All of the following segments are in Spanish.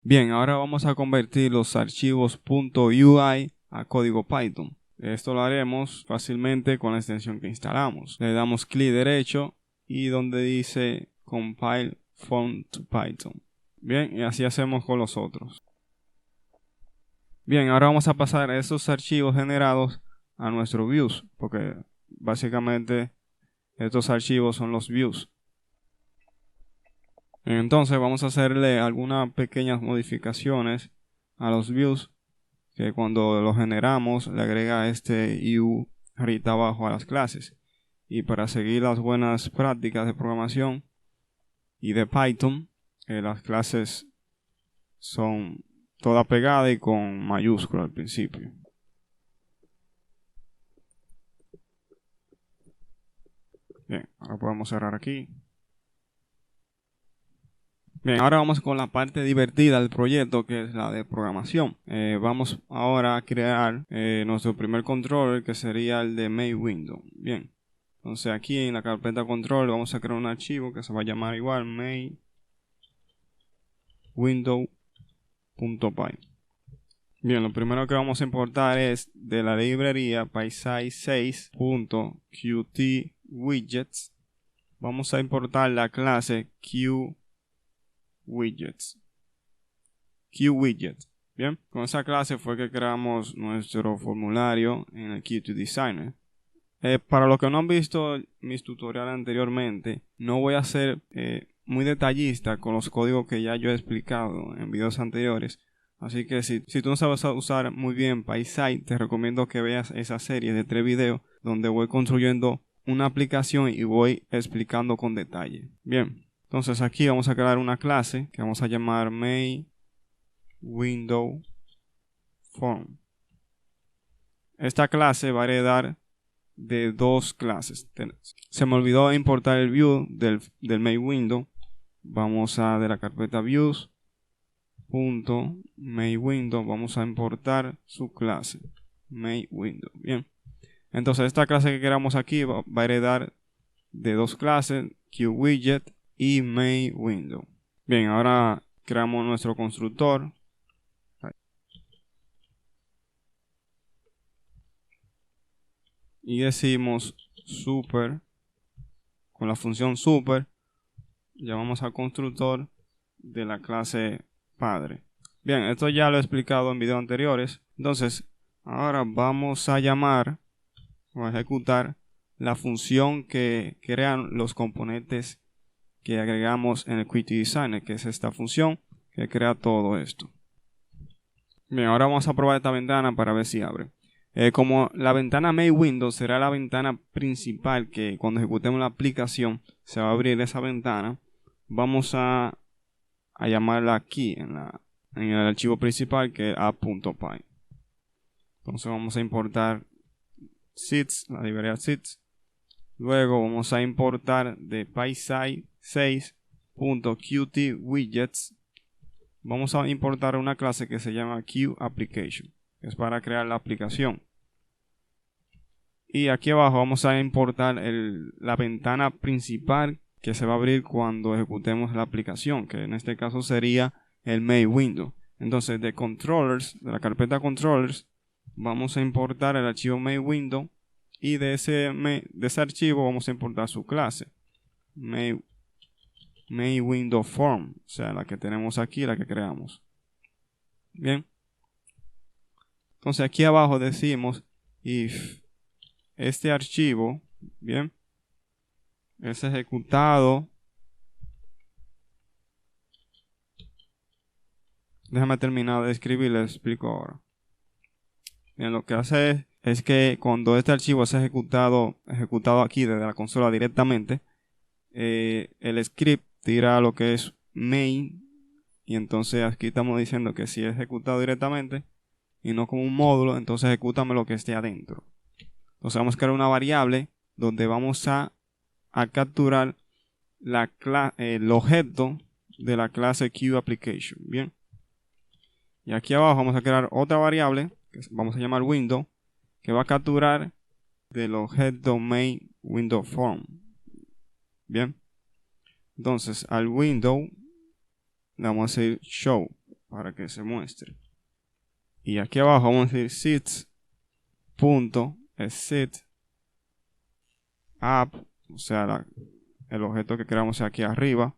Bien, ahora vamos a convertir los archivos .ui a código Python. Esto lo haremos fácilmente con la extensión que instalamos. Le damos clic derecho y donde dice Compile from to Python. Bien, y así hacemos con los otros. Bien, ahora vamos a pasar esos archivos generados a nuestro views, porque básicamente estos archivos son los views. Entonces vamos a hacerle algunas pequeñas modificaciones a los views, que cuando los generamos le agrega este u ahorita abajo a las clases. Y para seguir las buenas prácticas de programación y de Python, las clases son toda pegada y con mayúscula al principio. Bien, ahora podemos cerrar aquí. Bien, ahora vamos con la parte divertida del proyecto, que es la de programación. Vamos ahora a crear nuestro primer controller, que sería el de main_window. Bien, entonces aquí en la carpeta control vamos a crear un archivo que se va a llamar igual main_window.py. Bien, lo primero que vamos a importar es de la librería pysci6.qtWidgets. Vamos a importar la clase QWidget. Bien, con esa clase fue que creamos nuestro formulario en el Qt Designer. Para los que no han visto mis tutoriales anteriormente, no voy a ser muy detallista con los códigos que ya yo he explicado en videos anteriores. Así que si tú no sabes usar muy bien PySci, te recomiendo que veas esa serie de 3 videos donde voy construyendo una aplicación y voy explicando con detalle. Bien, entonces aquí vamos a crear una clase que vamos a llamar main_window_form. Esta clase va a heredar de dos clases. Se me olvidó importar el view del main_window. Vamos a de la carpeta views.main_window, vamos a importar su clase main_window. Bien, entonces esta clase que creamos aquí va a heredar de dos clases, QWidget y main_window. Bien, ahora creamos nuestro constructor. Y decimos super, con la función super, llamamos al constructor de la clase padre. Bien, esto ya lo he explicado en videos anteriores. Entonces, ahora vamos a llamar o a ejecutar la función que crean los componentes que agregamos en el Qt Designer, que es esta función que crea todo esto. Bien, ahora vamos a probar esta ventana para ver si abre. Como la ventana main_window será la ventana principal que cuando ejecutemos la aplicación se va a abrir esa ventana, vamos a llamarla aquí en el archivo principal, que es app.py. Entonces vamos a importar seeds, la librería seeds. Luego vamos a importar de pysci6.qtWidgets. Vamos a importar una clase que se llama QApplication, que es para crear la aplicación. Y aquí abajo vamos a importar la ventana principal que se va a abrir cuando ejecutemos la aplicación, que en este caso sería el main_window. Entonces de controllers, de la carpeta controllers, vamos a importar el archivo main_window y de ese archivo vamos a importar su clase main_window_form, o sea, la que tenemos aquí, la que creamos. Bien, entonces aquí abajo decimos if este archivo, bien, es ejecutado. Déjame terminar de escribir, les explico ahora. Bien, lo que hace es que cuando este archivo es ejecutado aquí desde la consola directamente, el script tira lo que es main, y entonces aquí estamos diciendo que si es ejecutado directamente y no como un módulo, entonces ejecútame lo que esté adentro. Entonces vamos a crear una variable donde vamos a capturar el objeto de la clase QApplication. Bien, y aquí abajo vamos a crear otra variable que vamos a llamar window, que va a capturar del objeto main_window_form. Bien, entonces al window le vamos a decir show. para que se muestre. Y aquí abajo vamos a decir sits.set app, o sea, el objeto que creamos aquí arriba,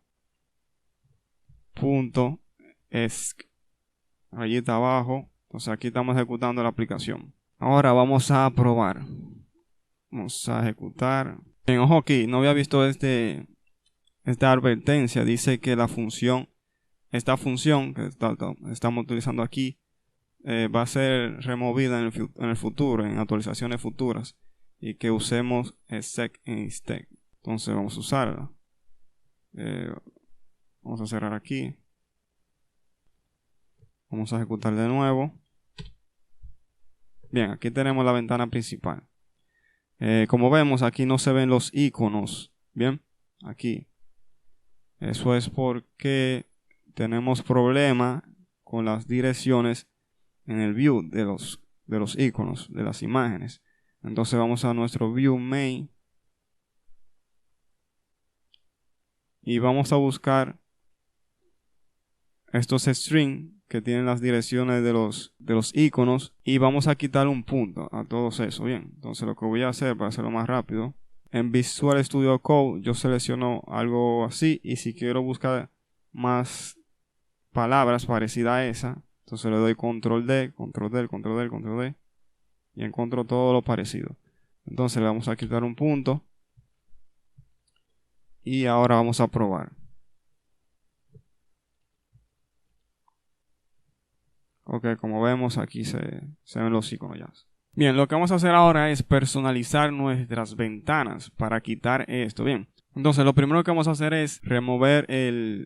.esc, rayita abajo. Entonces aquí estamos ejecutando la aplicación. Ahora vamos a probar. Vamos a ejecutar. Bien, ojo aquí, no había visto esta advertencia. Dice que esta función que estamos utilizando aquí va a ser removida en el futuro, en actualizaciones futuras, y que usemos exec instead. Entonces vamos a usarla. Vamos a cerrar aquí. Vamos a ejecutar de nuevo. Bien, aquí tenemos la ventana principal. Como vemos, aquí no se ven los iconos. Bien, aquí. Eso es porque tenemos problema con las direcciones en el view de los iconos, de las imágenes. Entonces vamos a nuestro view main y vamos a buscar estos strings que tienen las direcciones de los iconos y vamos a quitar un punto a todos esos. Bien, entonces lo que voy a hacer para hacerlo más rápido, en Visual Studio Code yo selecciono algo así, y si quiero buscar más palabras parecidas a esa, entonces le doy Control D, Control D, Control D, Control D y encuentro todo lo parecido. Entonces le vamos a quitar un punto y ahora vamos a probar. Ok, como vemos aquí se ven los iconos ya. Bien, lo que vamos a hacer ahora es personalizar nuestras ventanas para quitar esto. Bien, entonces lo primero que vamos a hacer es remover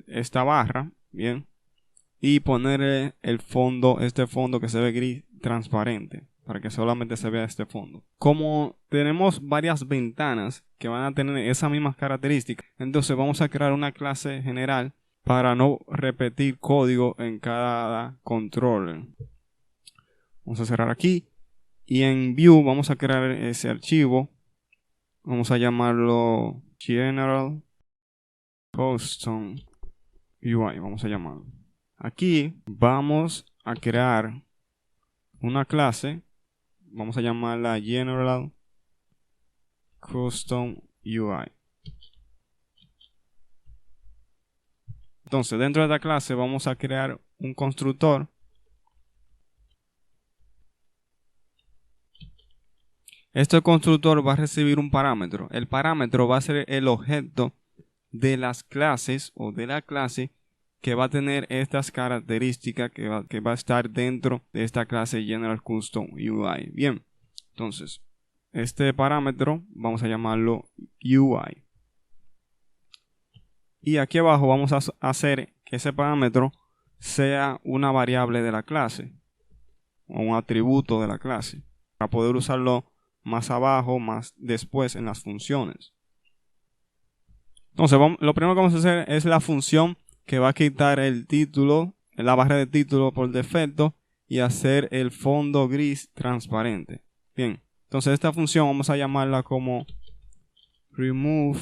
esta barra, bien, y poner el fondo, este fondo que se ve gris transparente, para que solamente se vea este fondo. Como tenemos varias ventanas que van a tener esas mismas características, entonces vamos a crear una clase general para no repetir código en cada controller. Vamos a cerrar aquí y en View vamos a crear ese archivo. Vamos a llamarlo General Custom UI. Vamos a llamarlo. Aquí vamos a crear una clase. Vamos a llamarla General Custom UI. Entonces, dentro de esta clase vamos a crear un constructor. Este constructor va a recibir un parámetro. El parámetro va a ser el objeto de las clases o de la clase que va a tener estas características que va a estar dentro de esta clase General Custom UI. Bien, entonces, este parámetro vamos a llamarlo UI. Y aquí abajo vamos a hacer que ese parámetro sea una variable de la clase o un atributo de la clase para poder usarlo más abajo, más después en las funciones. Entonces lo primero que vamos a hacer es la función que va a quitar el título, la barra de título por defecto, y hacer el fondo gris transparente. Bien, entonces esta función vamos a llamarla como remove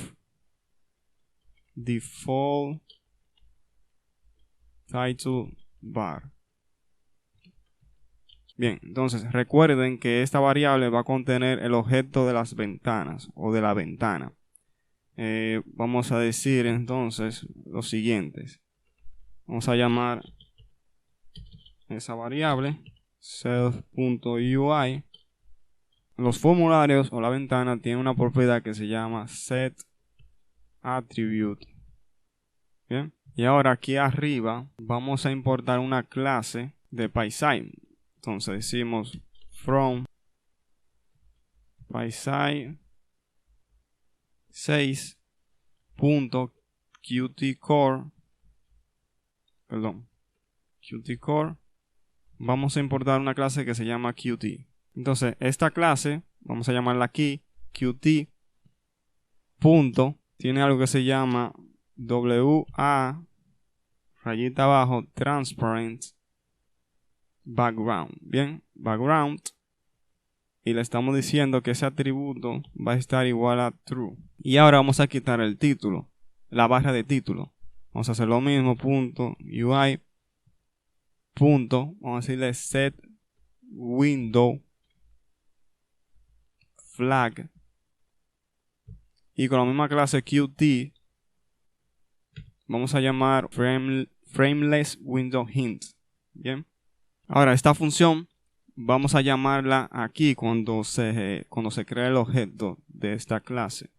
default title bar. Bien, entonces recuerden que esta variable va a contener el objeto de las ventanas o de la ventana. Vamos a decir entonces los siguientes. Vamos a llamar esa variable self.ui. Los formularios o la ventana tienen una propiedad que se llama setAttribute. Bien, y ahora aquí arriba vamos a importar una clase de PySide. Entonces decimos from PySide 6.qtcore, qtcore. Vamos a importar una clase que se llama qt. Entonces esta clase vamos a llamarla aquí qt. Tiene algo que se llama wa rayita abajo transparent background. Bien, background. Y le estamos diciendo que ese atributo va a estar igual a true. Y ahora vamos a quitar el título, la barra de título. Vamos a hacer lo mismo, .ui punto, vamos a decirle set window flag, y con la misma clase Qt vamos a llamar frameless window hint. Bien, ahora esta función vamos a llamarla aquí cuando se crea el objeto de esta clase.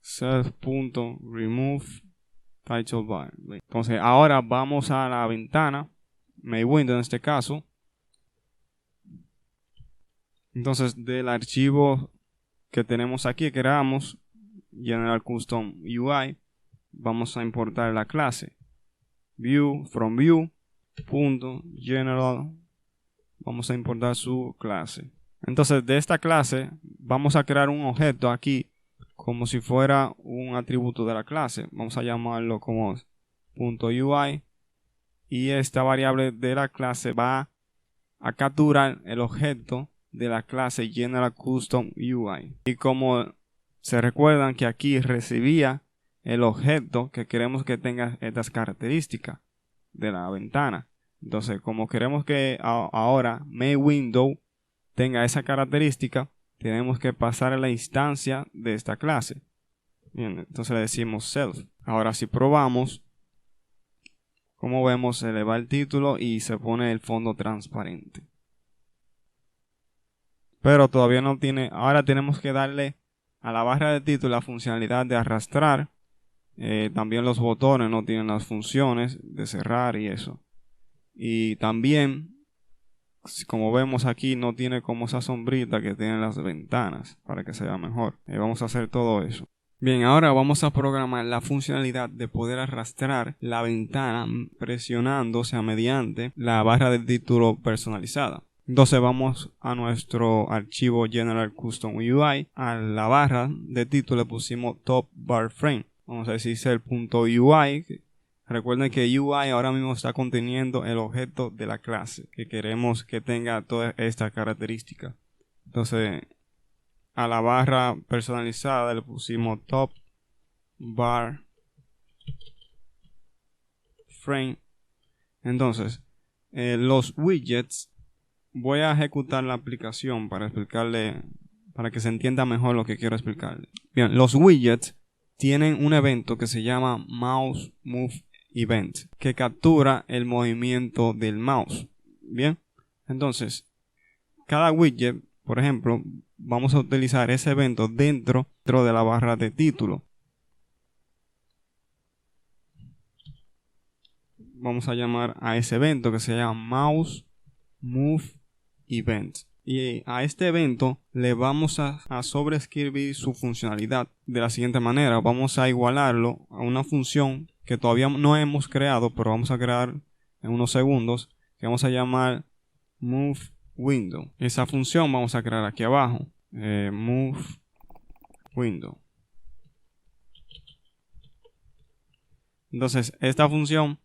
Self.remove title bar. Entonces ahora vamos a la ventana main window en este caso. Entonces del archivo que tenemos aquí, que creamos general custom UI, vamos a importar la clase view from view punto general. Vamos a importar su clase. Entonces de esta clase vamos a crear un objeto aquí como si fuera un atributo de la clase. Vamos a llamarlo como .ui, y esta variable de la clase va a capturar el objeto de la clase General Custom UI. Y como se recuerdan que aquí recibía el objeto que queremos que tenga estas características de la ventana. Entonces, como queremos que ahora main window tenga esa característica, tenemos que pasar a la instancia de esta clase. Bien, entonces le decimos self. Ahora si probamos, como vemos, se le va el título y se pone el fondo transparente. Pero todavía no tiene. Ahora tenemos que darle a la barra de título la funcionalidad de arrastrar. También los botones no tienen las funciones de cerrar y eso. Y también, como vemos aquí, no tiene como esa sombrita que tienen las ventanas para que se vea mejor. Vamos a hacer todo eso. Bien, ahora vamos a programar la funcionalidad de poder arrastrar la ventana presionando, o sea, mediante la barra de título personalizada. Entonces vamos a nuestro archivo General Custom UI. A la barra de título le pusimos top bar frame. Vamos a decir ser.ui. Recuerden que UI ahora mismo está conteniendo el objeto de la clase que queremos que tenga todas estas características. Entonces a la barra personalizada le pusimos top bar frame. Entonces los widgets, voy a ejecutar la aplicación para explicarle, para que se entienda mejor lo que quiero explicarle. Bien, los widgets tienen un evento que se llama mouse move event, que captura el movimiento del mouse. Bien, entonces cada widget, por ejemplo, vamos a utilizar ese evento dentro de la barra de título. Vamos a llamar a ese evento que se llama mouse move event, y a este evento le vamos a sobreescribir su funcionalidad de la siguiente manera. Vamos a igualarlo a una función que todavía no hemos creado, pero vamos a crear en unos segundos, que vamos a llamar move window. Esa función vamos a crear aquí abajo, move window. Entonces esta función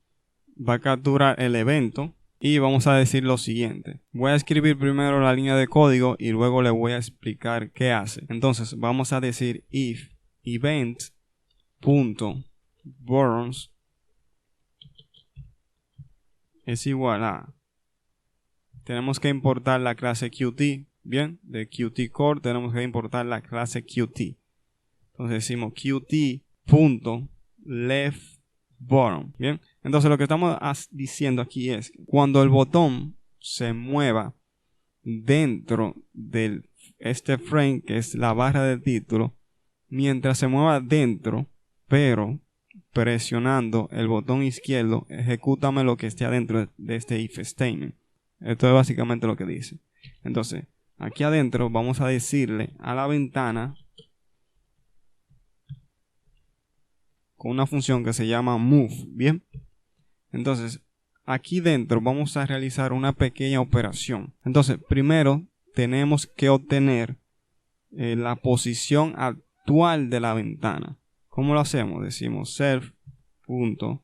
va a capturar el evento y vamos a decir lo siguiente. Voy a escribir primero la línea de código y luego le voy a explicar qué hace. Entonces vamos a decir if event.burns es igual a, tenemos que importar la clase Qt. Bien, de Qt Core tenemos que importar la clase Qt. Entonces decimos Qt.leftBottom. Bien, entonces lo que estamos diciendo aquí es que cuando el botón se mueva dentro de este frame, que es la barra de título, mientras se mueva dentro, pero presionando el botón izquierdo, ejecútame lo que esté adentro de este if statement. Esto es básicamente lo que dice. Entonces aquí adentro vamos a decirle a la ventana con una función que se llama move. Bien, entonces aquí dentro vamos a realizar una pequeña operación. Entonces primero tenemos que obtener la posición actual de la ventana. ¿Cómo lo hacemos? Decimos self.ui.post.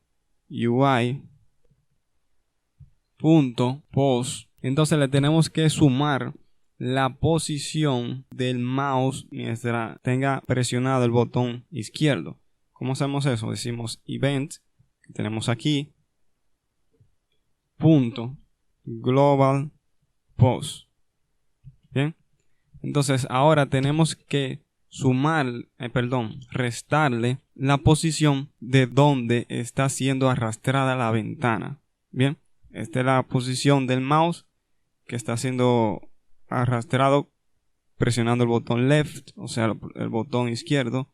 Entonces le tenemos que sumar la posición del mouse mientras tenga presionado el botón izquierdo. ¿Cómo hacemos eso? Decimos event, que tenemos aquí, punto, global post. Bien, entonces ahora tenemos que restarle la posición de donde está siendo arrastrada la ventana. Bien, esta es la posición del mouse que está siendo arrastrado presionando el botón left, o sea, el botón izquierdo.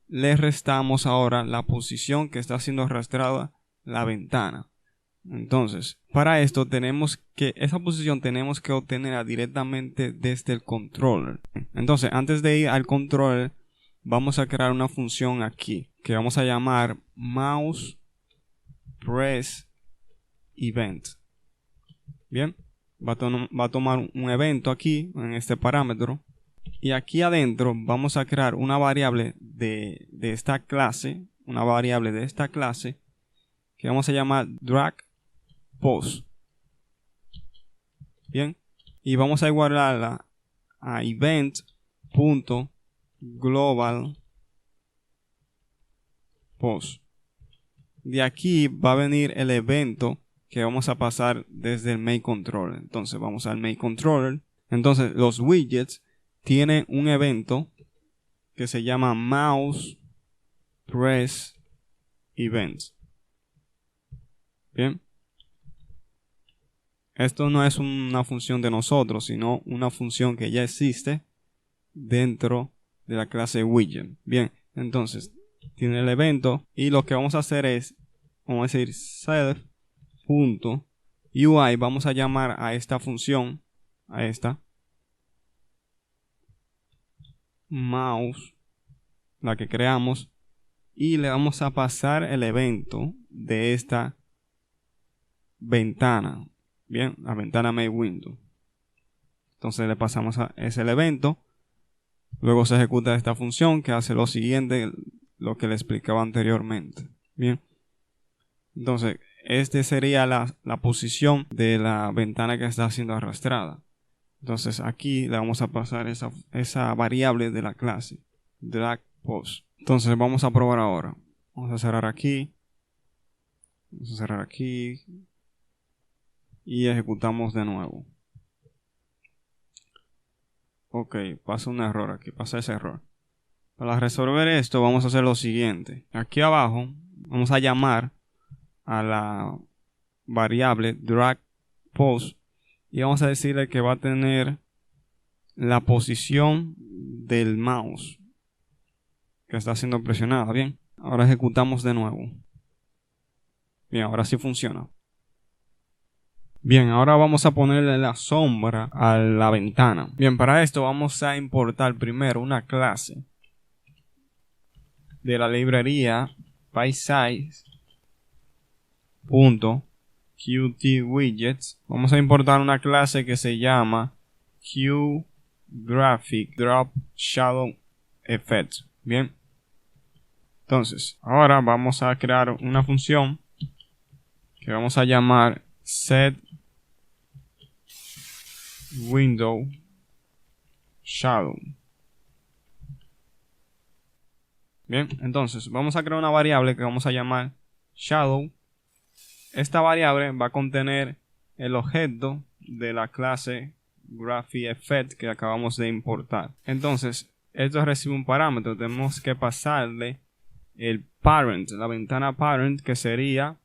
Le restamos ahora la posición que está siendo arrastrada la ventana. Entonces, para esto esa posición tenemos que obtenerla directamente desde el controller. Entonces, antes de ir al controller, vamos a crear una función aquí que vamos a llamar mouse press event. Bien, va a tomar un evento aquí en este parámetro. Y aquí adentro vamos a crear una variable de esta clase, que vamos a llamar drag post. Bien, y vamos a igualarla a event.global post. De aquí va a venir el evento que vamos a pasar desde el main controller. Entonces vamos al main controller. Entonces los widgets tienen un evento que se llama mouse press event. Bien, esto no es una función de nosotros, sino una función que ya existe dentro de la clase widget. Bien, entonces tiene el evento y lo que vamos a hacer es, vamos a decir self.ui, vamos a llamar a esta función, a esta mouse, la que creamos, y le vamos a pasar el evento de esta ventana. Bien, la ventana main window. Entonces le pasamos a ese evento. Luego se ejecuta esta función que hace lo siguiente, lo que le explicaba anteriormente. Bien, entonces este sería la posición de la ventana que está siendo arrastrada. Entonces aquí le vamos a pasar esa variable de la clase drag post. Entonces vamos a probar ahora. Vamos a cerrar aquí. Vamos a cerrar aquí. Y ejecutamos de nuevo. Ok, pasa un error aquí, pasa ese error. Para resolver esto vamos a hacer lo siguiente. Aquí abajo vamos a llamar a la variable drag post y vamos a decirle que va a tener la posición del mouse que está siendo presionada. Bien, ahora ejecutamos de nuevo. Bien, ahora sí funciona. Bien, ahora vamos a ponerle la sombra a la ventana. Bien, para esto vamos a importar primero una clase de la librería PySize.qtWidgets. Vamos a importar una clase que se llama QGraphicDropShadowEffect. Bien, entonces ahora vamos a crear una función que vamos a llamar setWindowShadow. Bien, entonces vamos a crear una variable que vamos a llamar shadow. Esta variable va a contener el objeto de la clase GraphicEffect que acabamos de importar. Entonces, esto recibe un parámetro. Tenemos que pasarle el parent, la ventana parent, que sería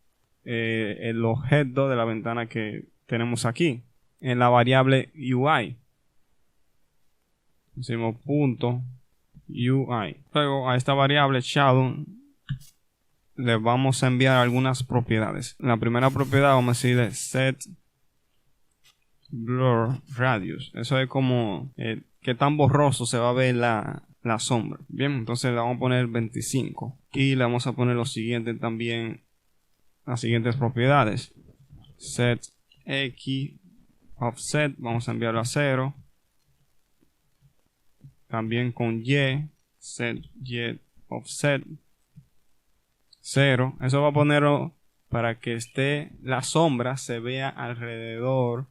el objeto de la ventana que tenemos aquí en la variable UI. Decimos punto UI. Luego a esta variable shadow le vamos a enviar algunas propiedades. La primera propiedad vamos a decirle set blur radius. Eso es como qué tan borroso se va a ver la sombra. Bien, entonces le vamos a poner 25 y le vamos a poner lo siguiente también, las siguientes propiedades. Set x offset, vamos a enviarlo a 0. También con y, set y offset 0. Eso va a ponerlo para que la sombra se vea alrededor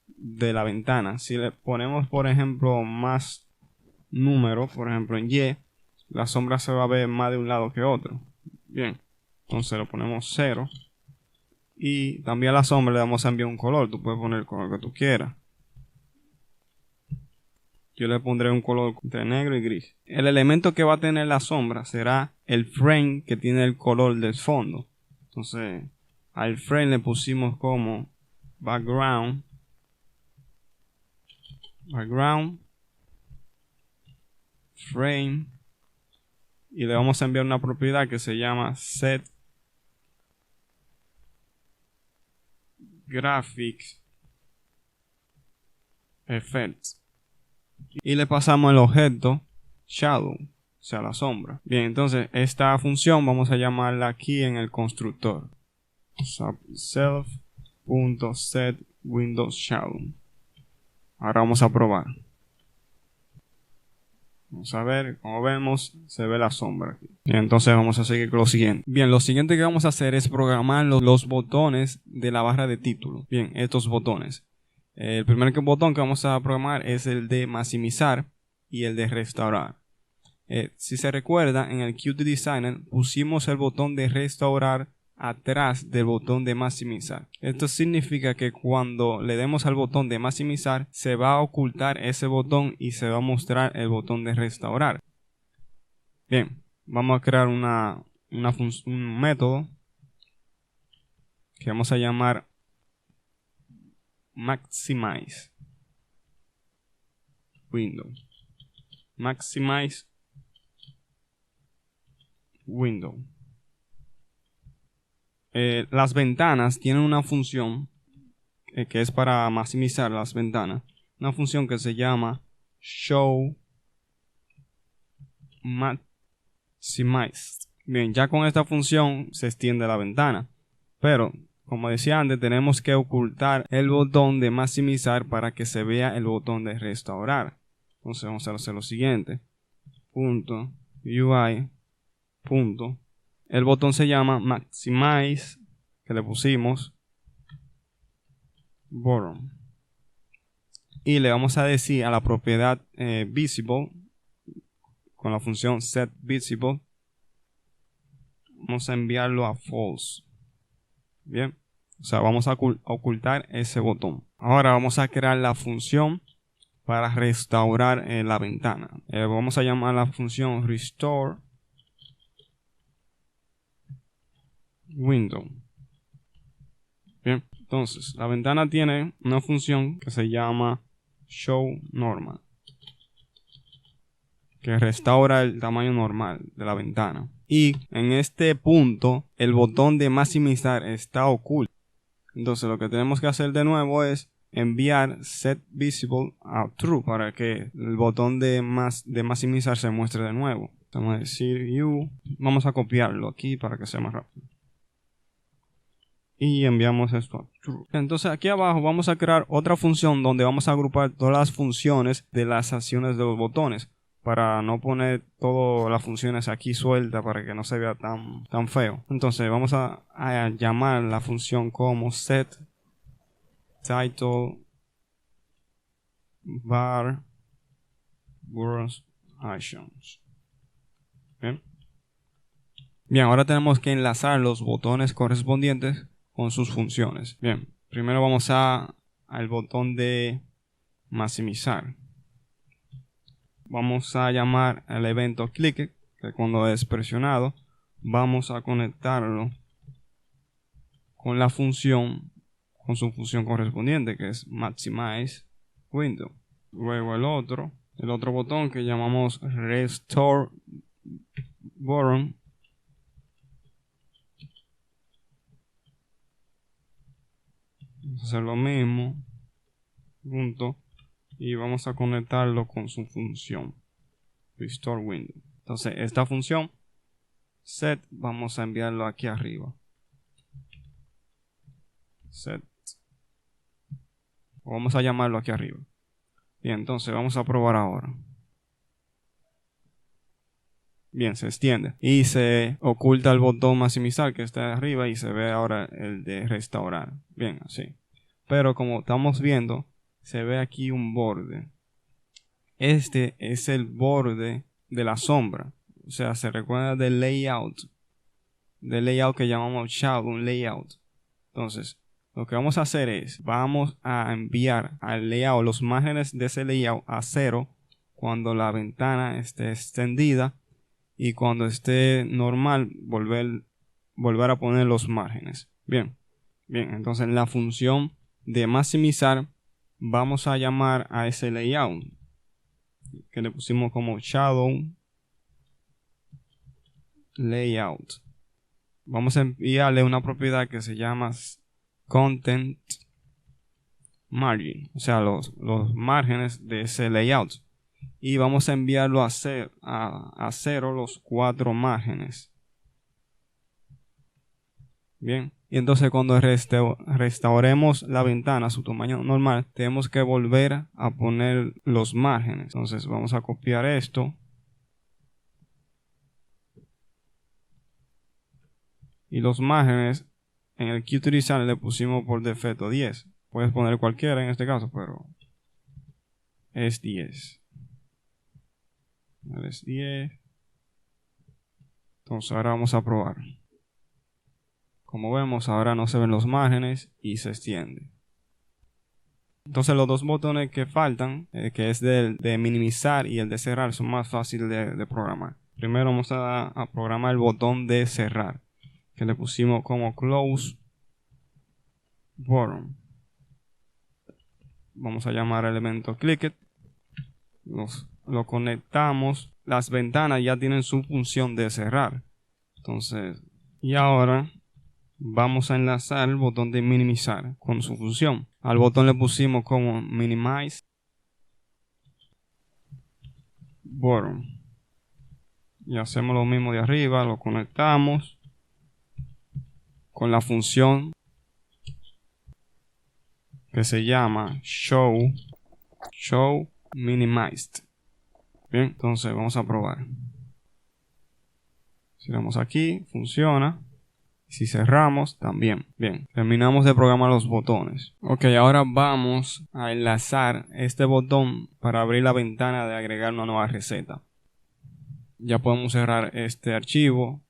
de la ventana. Si le ponemos, por ejemplo, más número, por ejemplo en y, la sombra se va a ver más de un lado que otro. Bien, entonces lo ponemos 0. Y también a la sombra le vamos a enviar un color. Tú puedes poner el color que tú quieras. Yo le pondré un color entre negro y gris. El elemento que va a tener la sombra será el frame que tiene el color del fondo. Entonces, al frame le pusimos como background. Frame. Y le vamos a enviar una propiedad que se llama set graphics effects. Y le pasamos el objeto shadow, o sea, la sombra. Bien, entonces esta función vamos a llamarla aquí en el constructor. Self.setWindowsShadow. Ahora vamos a probar. Vamos a ver, como vemos, se ve la sombra aquí. Bien, entonces vamos a seguir con lo siguiente. Bien, lo siguiente que vamos a hacer es programar los botones de la barra de título. Bien, estos botones. El primer botón que vamos a programar es el de maximizar y el de restaurar. Si se recuerda, en el Qt Designer pusimos el botón de restaurar atrás del botón de maximizar. Esto significa que cuando le demos al botón de maximizar, se va a ocultar ese botón y se va a mostrar el botón de restaurar. Bien, vamos a crear un método que vamos a llamar maximize window. Maximize window. Las ventanas tienen una función que es para maximizar las ventanas. Una función que se llama show maximize. Bien, ya con esta función se extiende la ventana. Pero, como decía antes, tenemos que ocultar el botón de maximizar para que se vea el botón de restaurar. Entonces vamos a hacer lo siguiente. .ui. El botón se llama maximize, que le pusimos bottom. Y le vamos a decir a la propiedad visible, con la función setVisible, vamos a enviarlo a false. Bien, o sea, vamos a ocultar ese botón. Ahora vamos a crear la función para restaurar la ventana. Vamos a llamar la función restore window. Bien, entonces la ventana tiene una función que se llama show normal, que restaura el tamaño normal de la ventana. Y en este punto el botón de maximizar está oculto. Entonces lo que tenemos que hacer de nuevo es enviar setVisible a true para que el botón de maximizar se muestre de nuevo. Vamos a decir vamos a copiarlo aquí para que sea más rápido. Y enviamos esto a true. Entonces aquí abajo vamos a crear otra función donde vamos a agrupar todas las funciones de las acciones de los botones, para no poner todas las funciones aquí sueltas para que no se vea tan feo. Entonces vamos a llamar la función como set title bar burst actions. Bien, ahora tenemos que enlazar los botones correspondientes con sus funciones. Bien, primero vamos al botón de maximizar. Vamos a llamar al evento click, que cuando es presionado vamos a conectarlo con la función, con su función correspondiente, que es maximize window. Luego el otro botón que llamamos restore button, vamos a hacer lo mismo, y vamos a conectarlo con su función restore window. Entonces esta función set vamos a enviarlo aquí arriba, set, o vamos a llamarlo aquí arriba. Bien, entonces vamos a probar ahora. Bien, se extiende y se oculta el botón maximizar que está arriba y se ve ahora el de restaurar. Bien, así. Pero como estamos viendo, se ve aquí un borde. Este es el borde de la sombra. O sea, se recuerda del layout que llamamos shadow layout. Entonces, lo que vamos a hacer es, vamos a enviar al layout los márgenes de ese layout a 0 cuando la ventana esté extendida, y cuando esté normal volver a poner los márgenes. Bien, entonces en la función de maximizar vamos a llamar a ese layout que le pusimos como shadow layout. Vamos a enviarle una propiedad que se llama content margin, o sea, los márgenes de ese layout, y vamos a enviarlo a 0 los 4 márgenes. Bien, y entonces cuando restauremos la ventana a su tamaño normal, tenemos que volver a poner los márgenes. Entonces vamos a copiar esto y los márgenes en el que utilizar le pusimos por defecto 10. Puedes poner cualquiera en este caso, pero es 10. Es 10. Entonces ahora vamos a probar. Como vemos, ahora no se ven los márgenes y se extiende. Entonces los dos botones que faltan, que es de minimizar y el de cerrar, son más fáciles de programar. Primero vamos a programar el botón de cerrar, que le pusimos como close button. Vamos a llamar al elemento clicked. Lo conectamos. Las ventanas ya tienen su función de cerrar. Entonces, y ahora vamos a enlazar el botón de minimizar con su función. Al botón le pusimos como minimize button. Y hacemos lo mismo de arriba, lo conectamos con la función que se llama show minimized. Bien, entonces vamos a probar. Si vamos aquí, funciona. Si cerramos, también. Bien, terminamos de programar los botones. Ok, ahora vamos a enlazar este botón para abrir la ventana de agregar una nueva receta. Ya podemos cerrar este archivo,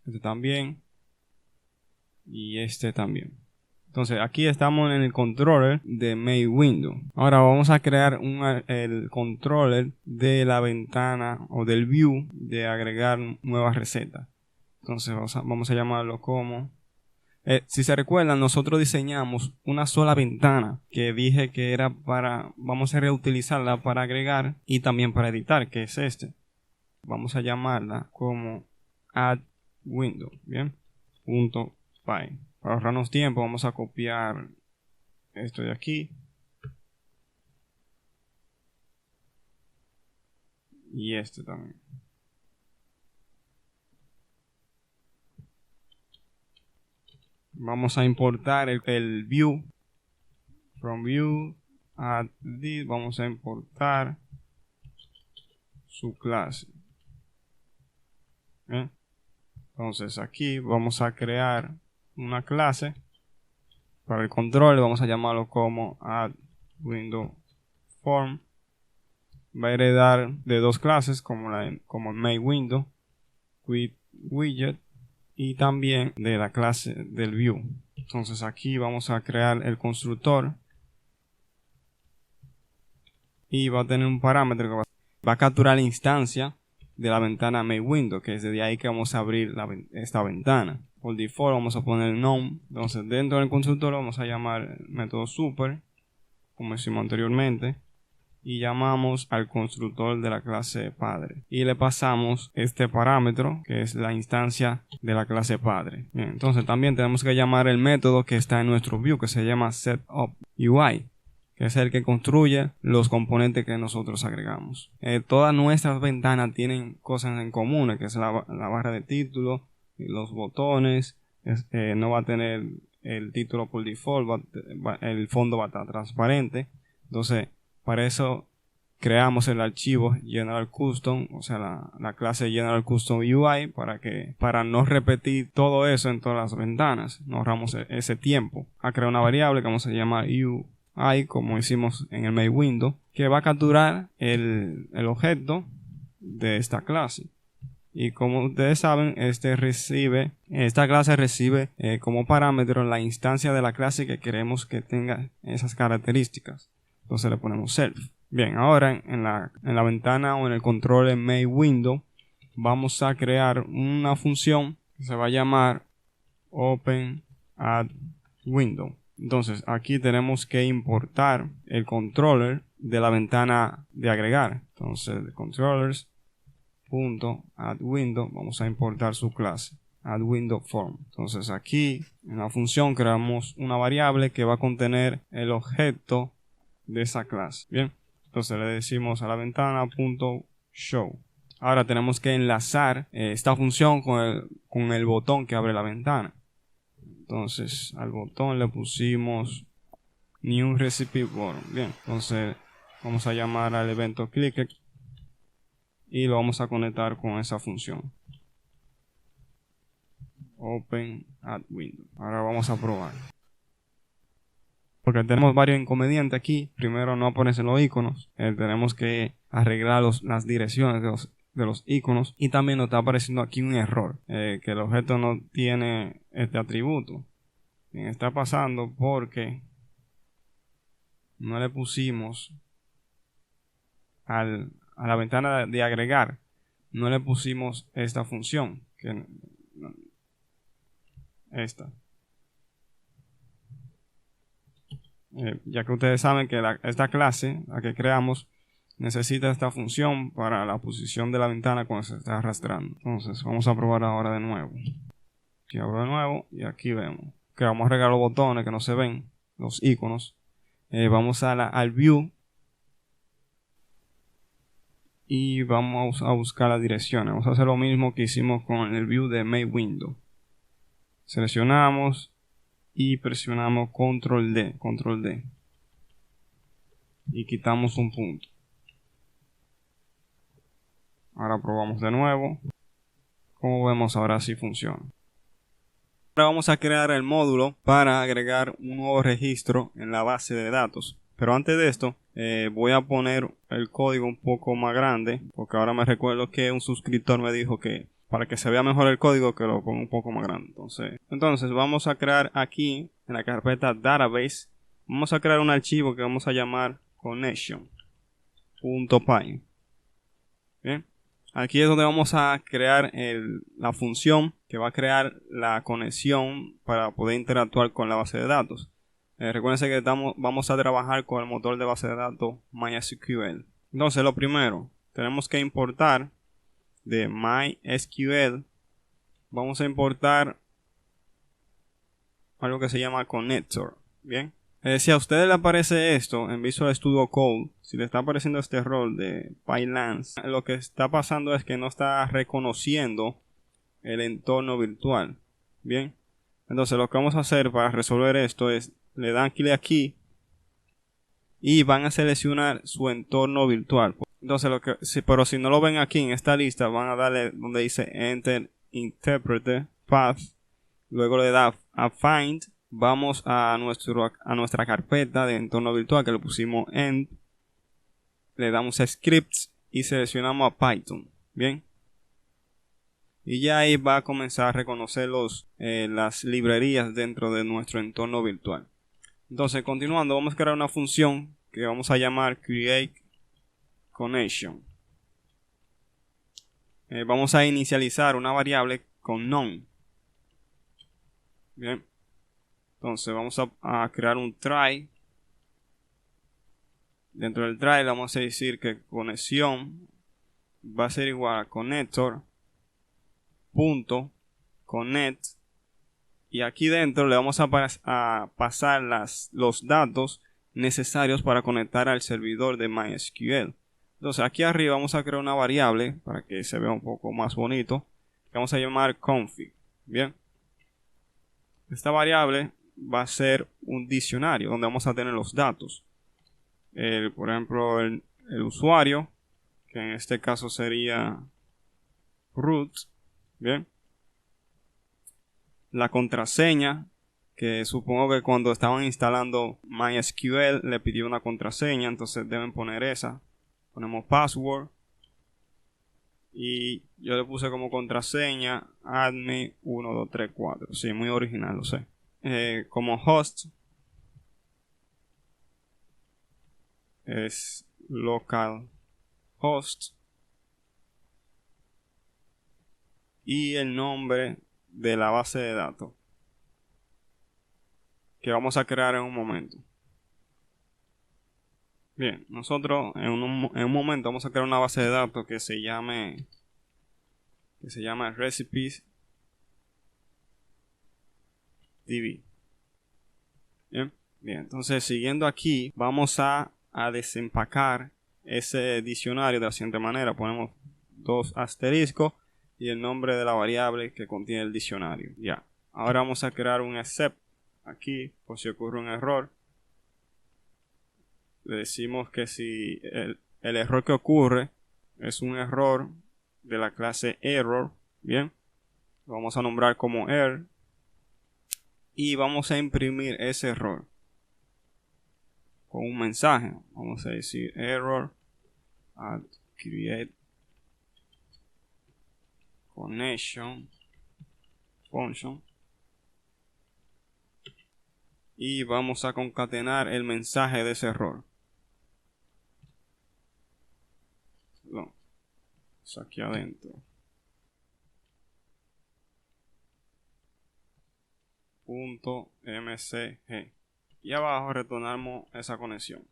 este también, y este también. Entonces aquí estamos en el controller de Main Window. Ahora vamos a crear el controller de la ventana o del view de agregar nuevas recetas. Entonces vamos a llamarlo como... si se recuerdan, nosotros diseñamos una sola ventana que dije que era para... Vamos a reutilizarla para agregar y también para editar, que es este. Vamos a llamarla como add window. Bien. .py. Para ahorrarnos tiempo vamos a copiar esto de aquí. Y este también. Vamos a importar el view. From view add this. Vamos a importar su clase. ¿Bien? Entonces aquí vamos a crear una clase para el control. Vamos a llamarlo como add window form. Va a heredar de dos clases como main window with widget y también de la clase del view. Entonces aquí vamos a crear el constructor y va a tener un parámetro que va a capturar la instancia de la ventana main window, que es desde ahí que vamos a abrir esta ventana. Por default vamos a poner none. Entonces dentro del constructor vamos a llamar el método super, como hicimos anteriormente, y llamamos al constructor de la clase padre y le pasamos este parámetro que es la instancia de la clase padre. Bien, entonces también tenemos que llamar el método que está en nuestro view, que se llama setUpUI, que es el que construye los componentes que nosotros agregamos. Todas nuestras ventanas tienen cosas en común, que es la barra de título y los botones. No va a tener el título por default, el fondo va a estar transparente. Entonces, para eso creamos el archivo General Custom, o sea, la clase General Custom UI, para no repetir todo eso en todas las ventanas. Nos ahorramos ese tiempo. A crear una variable que vamos a llamar UI, como hicimos en el main window, que va a capturar el objeto de esta clase. Y como ustedes saben, esta clase recibe como parámetro la instancia de la clase que queremos que tenga esas características. Entonces le ponemos self. Bien, ahora en la ventana o en el control en main window vamos a crear una función que se va a llamar open add window. Entonces aquí tenemos que importar el controller de la ventana de agregar. Entonces de controllers.addWindow vamos a importar su clase addWindowForm. Entonces aquí en la función creamos una variable que va a contener el objeto de esa clase. Bien, entonces le decimos a la ventana .show. Ahora tenemos que enlazar esta función con el botón que abre la ventana. Entonces al botón le pusimos new recipe button. Bien, entonces vamos a llamar al evento click y lo vamos a conectar con esa función open add window. Ahora vamos a probar, porque tenemos varios inconvenientes aquí. Primero, no aparecen los iconos. Tenemos que arreglar las direcciones de los iconos, y también nos está apareciendo aquí un error, que el objeto no tiene este atributo. Bien, está pasando porque no le pusimos a la ventana de agregar, no le pusimos esta función, ya que ustedes saben que esta clase, la que creamos, necesita esta función para la posición de la ventana cuando se está arrastrando. Entonces vamos a probar ahora de nuevo. Aquí abro de nuevo y aquí vemos que vamos a agregar los botones que no se ven, los iconos. Vamos al view y vamos a buscar las direcciones. Vamos a hacer lo mismo que hicimos con el view de main window. Seleccionamos y presionamos control D y quitamos un punto. Ahora probamos de nuevo. Como vemos, ahora sí funciona. Ahora vamos a crear el módulo para agregar un nuevo registro en la base de datos. Pero antes de esto, voy a poner el código un poco más grande, porque ahora me recuerdo que un suscriptor me dijo que para que se vea mejor el código que lo ponga un poco más grande. Entonces vamos a crear aquí en la carpeta database, vamos a crear un archivo que vamos a llamar connection.py. Bien, aquí es donde vamos a crear la función que va a crear la conexión para poder interactuar con la base de datos. Recuerden que vamos a trabajar con el motor de base de datos MySQL. Entonces lo primero, tenemos que importar de MySQL, vamos a importar algo que se llama connector. Bien, si a ustedes le aparece esto en Visual Studio Code, si le está apareciendo este error de PyLance, lo que está pasando es que no está reconociendo el entorno virtual. Bien, entonces lo que vamos a hacer para resolver esto es le dan clic aquí y van a seleccionar su entorno virtual. Entonces pero si no lo ven aquí en esta lista, van a darle donde dice Enter Interpreter Path, luego le da a Find, vamos a nuestra carpeta de entorno virtual que le pusimos End, le damos a Scripts y seleccionamos a Python. Bien, y ya ahí va a comenzar a reconocer las librerías dentro de nuestro entorno virtual. Entonces, continuando, vamos a crear una función que vamos a llamar createConnection. Vamos a inicializar una variable con none. Bien, entonces vamos a crear un try. Dentro del try le vamos a decir que conexión va a ser igual a connector.connect, y aquí dentro le vamos a pasar los datos necesarios para conectar al servidor de MySQL. Entonces aquí arriba vamos a crear una variable para que se vea un poco más bonito, que vamos a llamar config. Bien, esta variable va a ser un diccionario donde vamos a tener los datos, por ejemplo el usuario, que en este caso sería root. Bien, la contraseña, que supongo que cuando estaban instalando MySQL le pidió una contraseña, entonces deben poner esa. Ponemos password Y yo le puse como contraseña admin1234. Sí, muy original, lo sé. Como host es localhost. Y el nombre de la base de datos que vamos a crear en un momento. Bien, nosotros en un momento vamos a crear una base de datos que se llama recipes DB. Bien, entonces siguiendo aquí vamos a desempacar ese diccionario de la siguiente manera. Ponemos 2 asteriscos y el nombre de la variable que contiene el diccionario. Ya, ahora vamos a crear un except aquí por si ocurre un error. Le decimos que si el error que ocurre es un error de la clase error, bien, lo vamos a nombrar como error y vamos a imprimir ese error con un mensaje. Vamos a decir error at create connection function y vamos a concatenar el mensaje de ese error. No, es aquí adentro. .mcg y abajo retornamos esa conexión.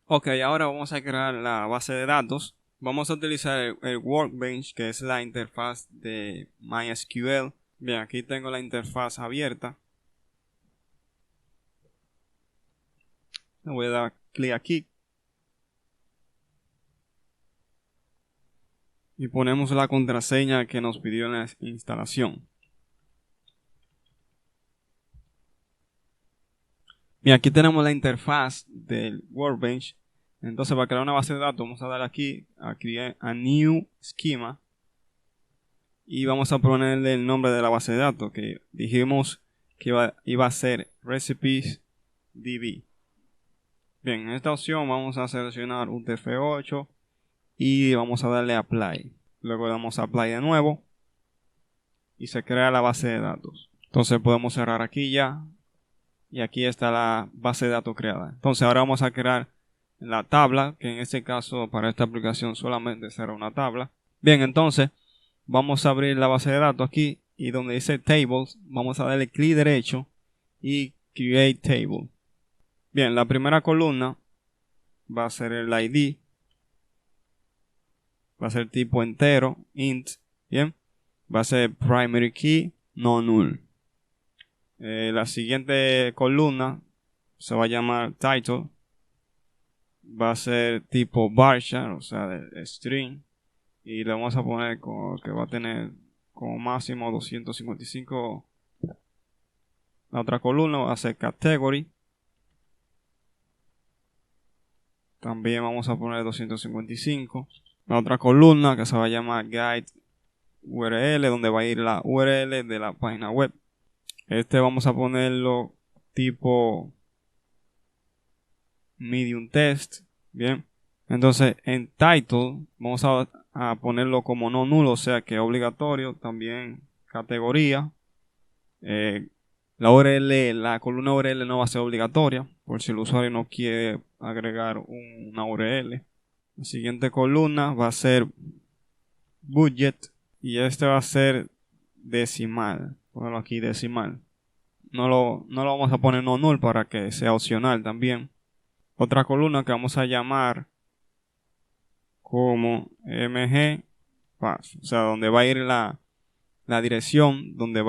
Ok, ahora vamos a crear la base de datos. Vamos a utilizar el Workbench, que es la interfaz de MySQL. Bien, aquí tengo la interfaz abierta. Le voy a dar clic aquí y ponemos la contraseña que nos pidió en la instalación. Bien, aquí tenemos la interfaz del Workbench. Entonces, para crear una base de datos, vamos a dar aquí a crear a New Schema y vamos a ponerle el nombre de la base de datos que dijimos que iba a ser recipes DB. Bien, en esta opción vamos a seleccionar UTF-8 y vamos a darle Apply. Luego le damos Apply de nuevo y se crea la base de datos. Entonces podemos cerrar aquí ya y aquí está la base de datos creada. Entonces ahora vamos a crear la tabla, que en este caso para esta aplicación solamente será una tabla. Bien, entonces vamos a abrir la base de datos aquí y donde dice Tables vamos a darle clic derecho y Create Table. Bien, la primera columna va a ser el ID, va a ser tipo entero, int, bien, va a ser primary key, no null. La siguiente columna se va a llamar title, va a ser tipo varchar, o sea, de string, y le vamos a poner que va a tener como máximo 255. La otra columna va a ser category. También vamos a poner 255. La otra columna que se va a llamar guide URL, donde va a ir la URL de la página web. Este vamos a ponerlo tipo medium text. Bien. Entonces en title vamos a ponerlo como no nulo, o sea que es obligatorio. También categoría. La URL, la columna URL no va a ser obligatoria, por si el usuario no quiere agregar una URL. La siguiente columna va a ser budget y este va a ser decimal. Ponlo aquí decimal. No lo vamos a poner no null para que sea opcional también. Otra columna que vamos a llamar como mg path, o sea, donde va a ir la dirección donde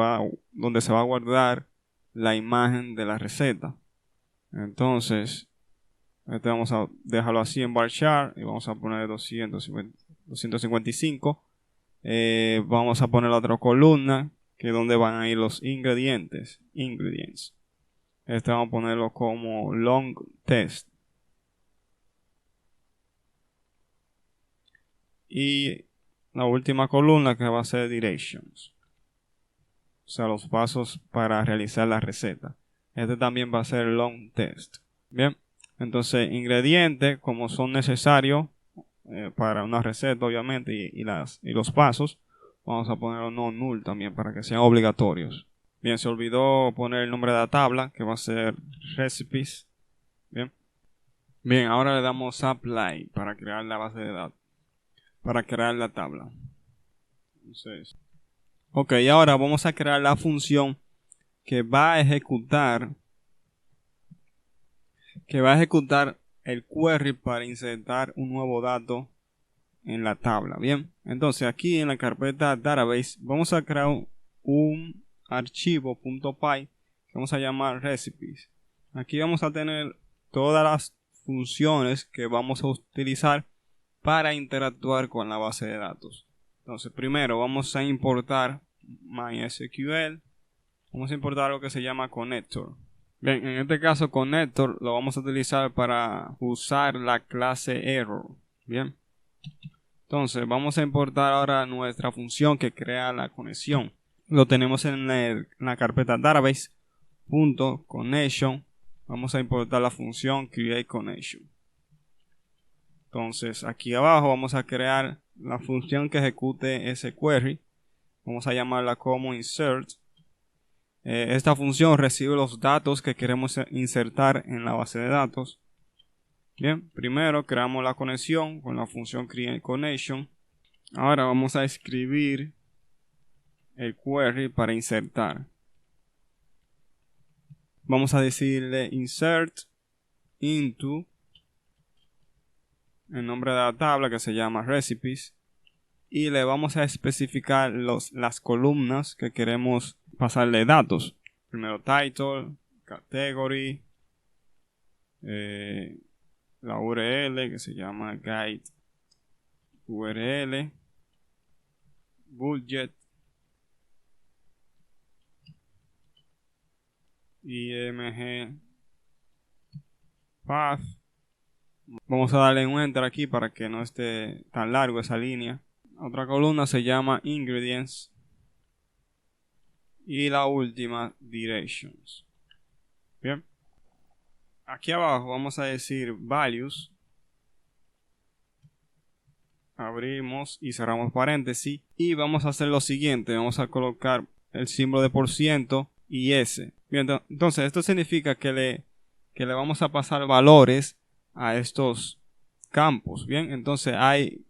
se va a guardar la imagen de la receta. Entonces, este vamos a dejarlo así en varchar y vamos a poner 255. Vamos a poner la otra columna que es donde van a ir los ingredients. Este vamos a ponerlo como long test. Y la última columna que va a ser directions, o sea, los pasos para realizar la receta. Este también va a ser long test. Bien, entonces ingredientes como son necesarios, para una receta obviamente y los pasos. Vamos a ponerlo no null también para que sean obligatorios. Bien, se olvidó poner el nombre de la tabla, que va a ser recipes. Bien, ahora le damos apply para crear la base de datos, para crear la tabla. Entonces, ok, ahora vamos a crear la función que va a ejecutar el query para insertar un nuevo dato en la tabla. Bien, entonces aquí en la carpeta database vamos a crear un archivo .py que vamos a llamar recipes. Aquí vamos a tener todas las funciones que vamos a utilizar para interactuar con la base de datos. Entonces primero vamos a importar MySQL. Vamos a importar algo que se llama connector. Bien, en este caso connector lo vamos a utilizar para usar la clase error. Bien, entonces vamos a importar ahora nuestra función que crea la conexión. Lo tenemos en la carpeta database.connection. Vamos a importar la función createConnection. Entonces aquí abajo vamos a crear la función que ejecute ese query. Vamos a llamarla como insert. Esta función recibe los datos que queremos insertar en la base de datos. Bien, primero creamos la conexión con la función createConnection. Ahora vamos a escribir el query para insertar. Vamos a decirle insert into el nombre de la tabla que se llama recipes y le vamos a especificar las columnas que queremos pasarle datos. Primero title, category, la URL que se llama guide URL, budget, img path. Vamos a darle un enter aquí para que no esté tan largo esa línea. Otra columna se llama ingredients y la última directions. Bien, aquí abajo vamos a decir values, abrimos y cerramos paréntesis y vamos a hacer lo siguiente. Vamos a colocar el símbolo de % y S. Bien, entonces esto significa que le vamos a pasar valores a estos campos. Bien, entonces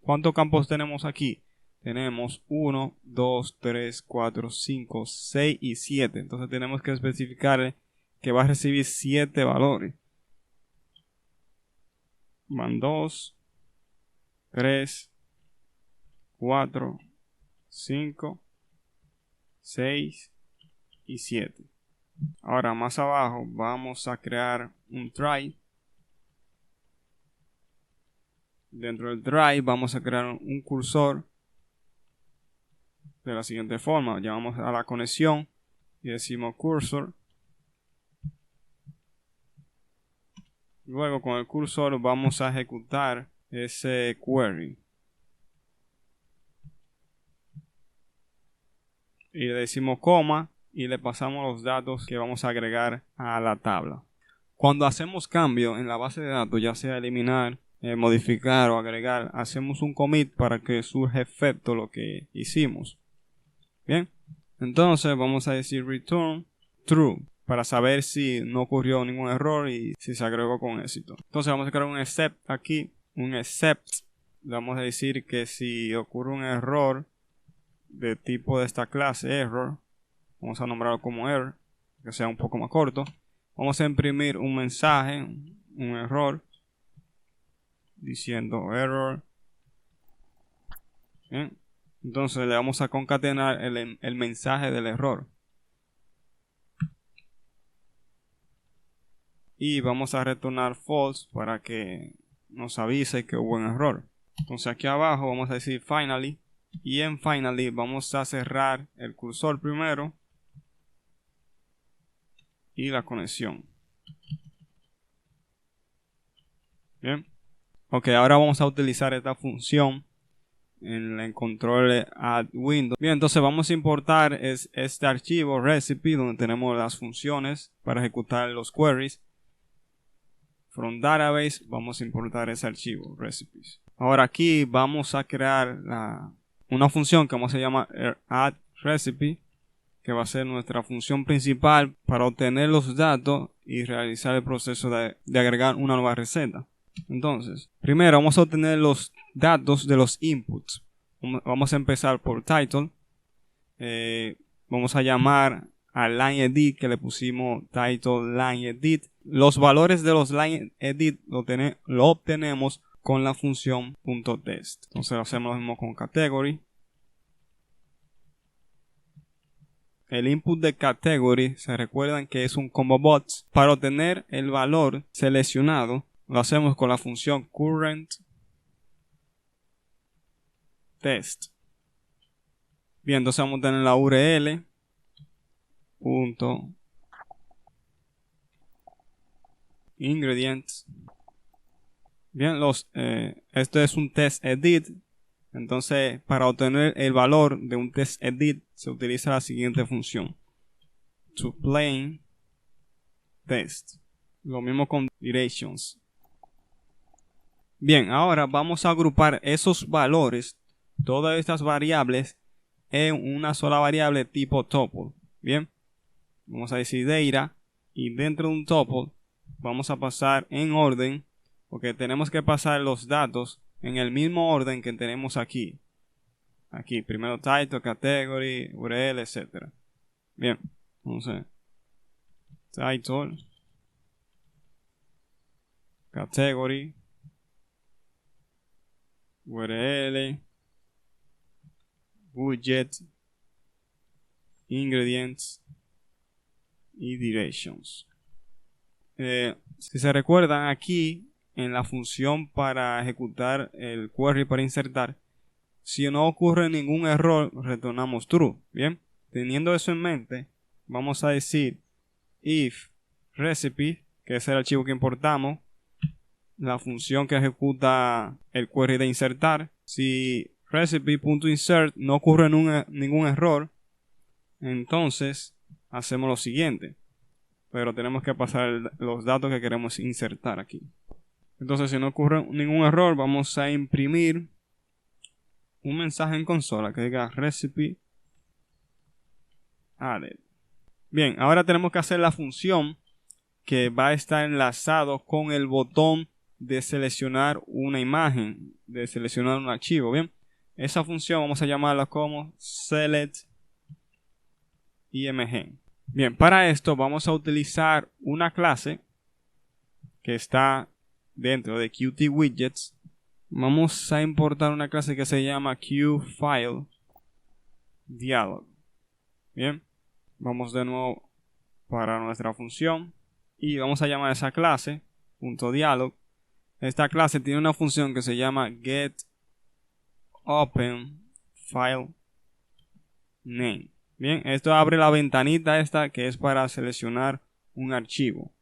¿cuántos campos tenemos aquí? Tenemos 1, 2, 3, 4, 5, 6 y 7. Entonces tenemos que especificar que va a recibir 7 valores. Van 2, 3, 4, 5, 6 y 7. Ahora más abajo vamos a crear un try. Dentro del try vamos a crear un cursor de la siguiente forma. Llamamos a la conexión y decimos cursor. Luego con el cursor vamos a ejecutar ese query. Y le decimos coma y le pasamos los datos que vamos a agregar a la tabla. Cuando hacemos cambio en la base de datos, ya sea eliminar, modificar o agregar, hacemos un commit para que surja efecto lo que hicimos. Bien, entonces vamos a decir return true para saber si no ocurrió ningún error y si se agregó con éxito. Entonces vamos a crear un except aquí, un except. Le vamos a decir que si ocurre un error de tipo de esta clase error, vamos a nombrarlo como error, que sea un poco más corto. Vamos a imprimir un mensaje, un error, diciendo error. Bien. Entonces le vamos a concatenar el mensaje del error. Y vamos a retornar false para que nos avise que hubo un error. Entonces aquí abajo vamos a decir finally. Y en finally vamos a cerrar el cursor primero. Y la conexión. Bien. Ok, ahora vamos a utilizar esta función en el control add window. Bien, entonces vamos a importar este archivo recipe donde tenemos las funciones para ejecutar los queries. From database vamos a importar ese archivo recipes. Ahora aquí vamos a crear una función que vamos a llamar add recipe, que va a ser nuestra función principal para obtener los datos y realizar el proceso de agregar una nueva receta. Entonces, primero vamos a obtener los datos de los inputs. Vamos a empezar por title. Vamos a llamar al line edit que le pusimos title line edit. Los valores de los line edit lo obtenemos con la función .test. Entonces hacemos lo mismo con category. El input de category, se recuerdan que es un combo box. Para obtener el valor seleccionado, lo hacemos con la función current test. Bien, entonces vamos a tener la URL ingredients. Bien, esto es un test edit. Entonces, para obtener el valor de un test edit, se utiliza la siguiente función: to plain test. Lo mismo con directions. Bien, ahora vamos a agrupar esos valores, todas estas variables, en una sola variable tipo tuple. Bien, vamos a decir data, y dentro de un tuple vamos a pasar en orden, porque tenemos que pasar los datos en el mismo orden que tenemos aquí. Aquí, primero title, category, URL, etc. Bien, entonces, title, category, URL, budget, ingredients y directions. Si se recuerdan, aquí en la función para ejecutar el query para insertar, si no ocurre ningún error, retornamos true. Bien, teniendo eso en mente, vamos a decir if recipe, que es el archivo que importamos, la función que ejecuta el query de insertar. Si recipe.insert no ocurre ningún error, entonces hacemos lo siguiente, pero tenemos que pasar los datos que queremos insertar aquí. Entonces, si no ocurre ningún error, vamos a imprimir un mensaje en consola que diga recipe added. Bien, ahora tenemos que hacer la función que va a estar enlazado con el botón de seleccionar una imagen, de seleccionar un archivo. Bien, esa función vamos a llamarla como select img. Bien, para esto vamos a utilizar una clase que está dentro de Qt Widgets. Vamos a importar una clase que se llama QFileDialog. Bien, vamos de nuevo para nuestra función y vamos a llamar a esa clase .dialog. Esta clase tiene una función que se llama getOpenFileName. Bien, esto abre la ventanita esta que es para seleccionar un archivo.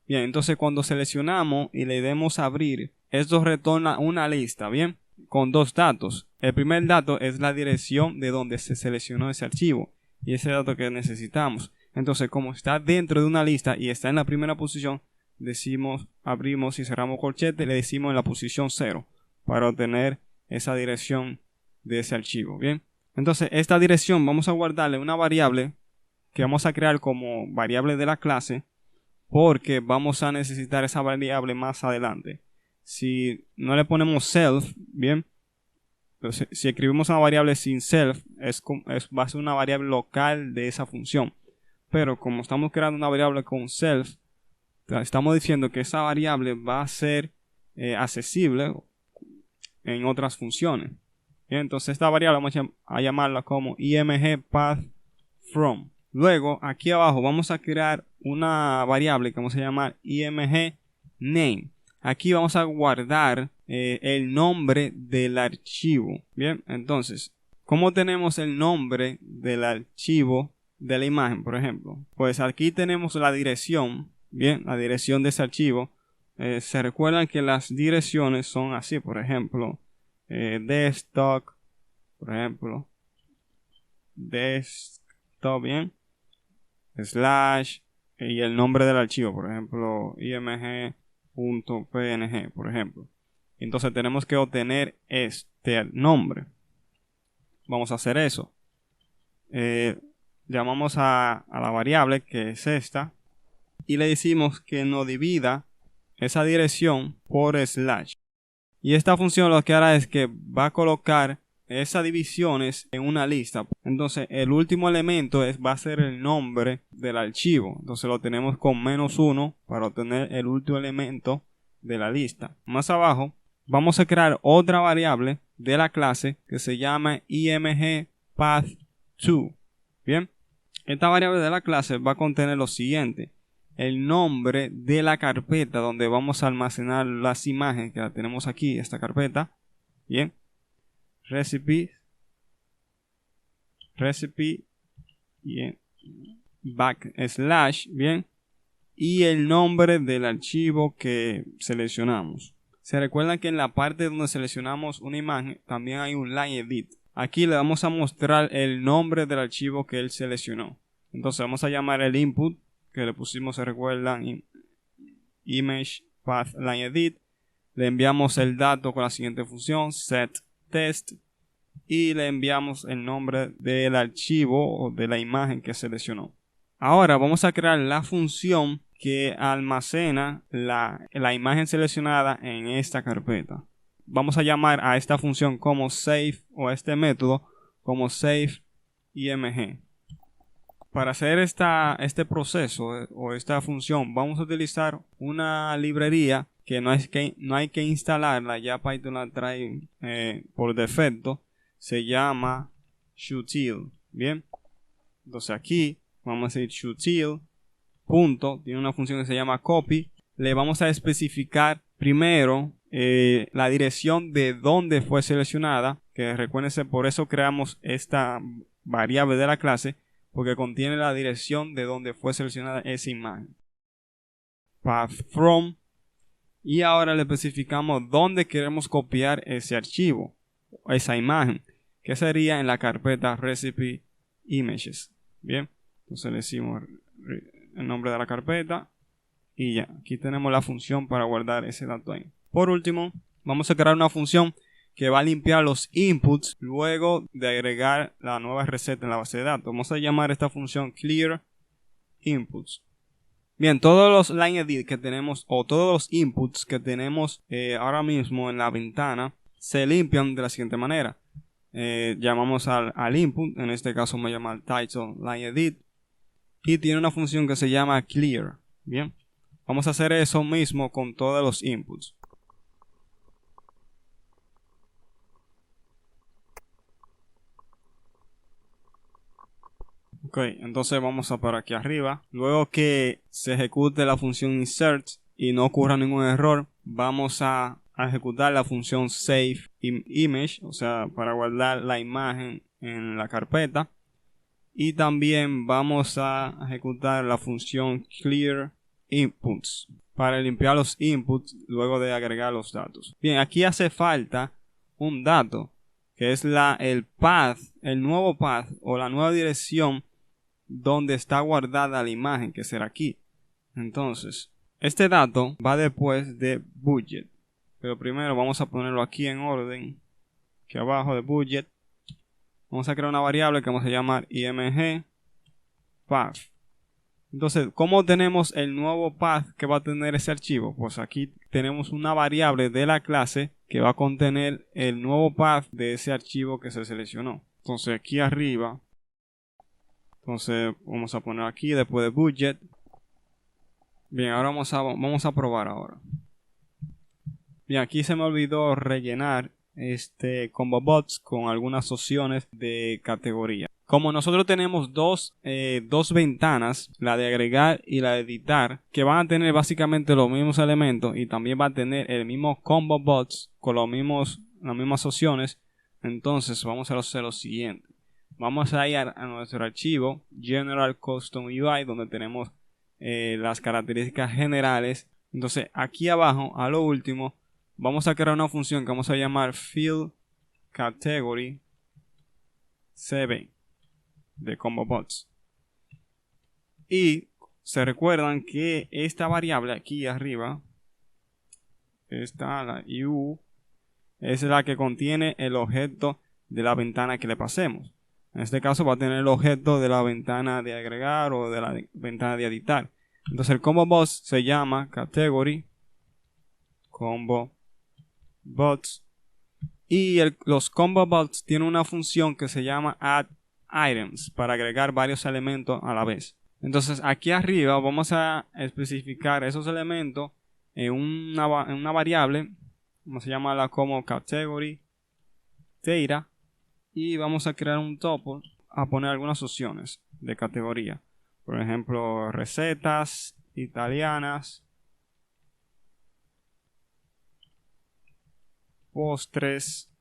Bien, entonces cuando seleccionamos y le demos a abrir, esto retorna una lista, bien, con dos datos. El primer dato es la dirección de donde se seleccionó ese archivo y ese dato que necesitamos. Entonces, como está dentro de una lista y está en la primera posición, decimos, abrimos y cerramos corchete, le decimos en la posición 0 para obtener esa dirección de ese archivo. Bien, entonces esta dirección vamos a guardarle una variable que vamos a crear como variable de la clase, porque vamos a necesitar esa variable más adelante. Si no le ponemos self, bien, entonces, si escribimos una variable sin self, va a ser una variable local de esa función. Pero como estamos creando una variable con self, estamos diciendo que esa variable va a ser accesible en otras funciones. Bien, entonces esta variable vamos a llamarla como imgPathFrom. Luego, aquí abajo vamos a crear una variable que vamos a llamar imgName. Aquí vamos a guardar el nombre del archivo. Bien, entonces, ¿cómo tenemos el nombre del archivo de la imagen, por ejemplo? Pues aquí tenemos la dirección. Bien, la dirección de ese archivo. Se recuerdan que las direcciones son así, por ejemplo, desktop, por ejemplo, desktop, bien, slash y el nombre del archivo, por ejemplo, img.png, por ejemplo. Entonces tenemos que obtener este nombre. Vamos a hacer eso. Llamamos a la variable que es esta y le decimos que nos divida esa dirección por slash. Y esta función lo que hará es que va a colocar esas divisiones en una lista. Entonces el último elemento va a ser el nombre del archivo. Entonces lo tenemos con -1 para obtener el último elemento de la lista. Más abajo vamos a crear otra variable de la clase que se llama imgPath2. Bien, esta variable de la clase va a contener lo siguiente: el nombre de la carpeta donde vamos a almacenar las imágenes, que la tenemos aquí, esta carpeta. Bien, recipe bien, backslash, bien, y el nombre del archivo que seleccionamos. Se recuerdan que en la parte donde seleccionamos una imagen también hay un line edit. Aquí le vamos a mostrar el nombre del archivo que él seleccionó. Entonces vamos a llamar el input que le pusimos, se recuerdan, image path line edit. Le enviamos el dato con la siguiente función, set test, y le enviamos el nombre del archivo o de la imagen que seleccionó. Ahora vamos a crear la función que almacena la imagen seleccionada en esta carpeta. Vamos a llamar a esta función como save, o a este método como save img. Para hacer este proceso o esta función vamos a utilizar una librería que no hay que instalarla, ya Python la trae por defecto. Se llama Shootil. Bien, entonces aquí vamos a decir Shootil punto, tiene una función que se llama copy. Le vamos a especificar primero la dirección de donde fue seleccionada, que recuérdense, por eso creamos esta variable de la clase, porque contiene la dirección de donde fue seleccionada esa imagen. Path from, y ahora le especificamos dónde queremos copiar ese archivo, esa imagen, que sería en la carpeta recipe images. Bien, entonces le decimos el nombre de la carpeta y ya, aquí tenemos la función para guardar ese dato ahí. Por último, vamos a crear una función que va a limpiar los inputs luego de agregar la nueva receta en la base de datos. Vamos a llamar esta función clear inputs. Bien, todos los line edit que tenemos o todos los inputs que tenemos ahora mismo en la ventana se limpian de la siguiente manera. Llamamos al input, en este caso me llama el title line edit, y tiene una función que se llama clear. Bien, vamos a hacer eso mismo con todos los inputs. Ok, entonces vamos a por aquí arriba. Luego que se ejecute la función insert y no ocurra ningún error, vamos a ejecutar la función save image, o sea, para guardar la imagen en la carpeta. Y también vamos a ejecutar la función clear inputs para limpiar los inputs luego de agregar los datos. Bien, aquí hace falta un dato que es el path, el nuevo path o la nueva dirección donde está guardada la imagen, que será aquí. Entonces, este dato va después de budget, pero primero vamos a ponerlo aquí en orden, aquí abajo de budget. Vamos a crear una variable que vamos a llamar img path. Entonces, ¿cómo tenemos el nuevo path que va a tener ese archivo? Pues aquí tenemos una variable de la clase que va a contener el nuevo path de ese archivo que se seleccionó. Entonces aquí arriba, vamos a poner aquí después de budget. Bien, ahora vamos a probar ahora. Bien, aquí se me olvidó rellenar este combo bots con algunas opciones de categoría. Como nosotros tenemos dos ventanas, la de agregar y la de editar, que van a tener básicamente los mismos elementos y también va a tener el mismo combo bots con las mismas opciones, entonces vamos a hacer lo siguiente. Vamos a ir a nuestro archivo General Custom UI, donde tenemos las características generales. Entonces aquí abajo, a lo último, vamos a crear una función que vamos a llamar field category cb de combo bots. Y se recuerdan que esta variable aquí arriba, esta, la U, es la que contiene el objeto de la ventana que le pasemos. En este caso va a tener el objeto de la ventana de agregar o de la ventana de editar. Entonces el combo box se llama category combo box. Y los combo box tienen una función que se llama add items para agregar varios elementos a la vez. Entonces aquí arriba vamos a especificar esos elementos en una variable. Vamos a llamarla como category data. Y vamos a crear un tuple a poner algunas opciones de categoría. Por ejemplo, recetas italianas, postres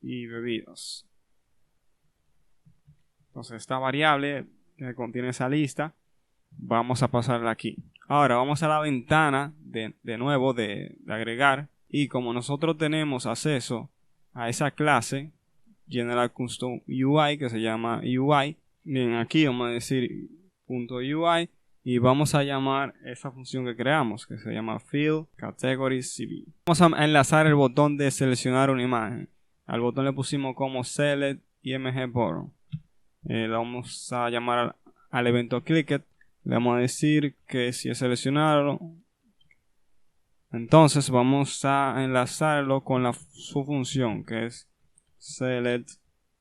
y bebidas. Entonces esta variable que contiene esa lista vamos a pasarla aquí. Ahora vamos a la ventana de nuevo de agregar, y como nosotros tenemos acceso a esa clase General Custom UI que se llama UI, bien, aquí vamos a decir .UI y vamos a llamar esa función que creamos que se llama field category CV. Vamos a enlazar el botón de seleccionar una imagen. Al botón le pusimos como select img button. Le vamos a llamar al evento clicked. Le vamos a decir que si es seleccionado, entonces vamos a enlazarlo con su función que es select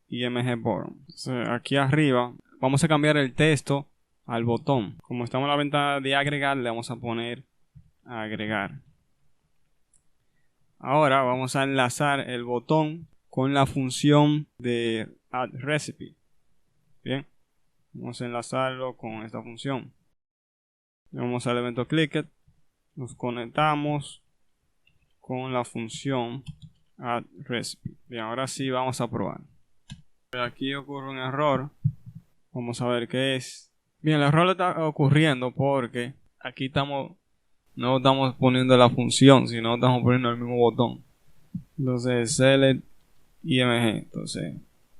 img button. Entonces, aquí arriba vamos a cambiar el texto al botón. Como estamos en la ventana de agregar, le vamos a poner agregar. Ahora vamos a enlazar el botón con la función de add recipe. Bien, vamos a enlazarlo con esta función. Vamos al evento clicked, nos conectamos con la función add recipe. Bien, ahora sí vamos a probar. Aquí ocurre un error. Vamos a ver qué es. Bien, el error está ocurriendo porque aquí no estamos poniendo la función, sino estamos poniendo el mismo botón. Entonces select img. Entonces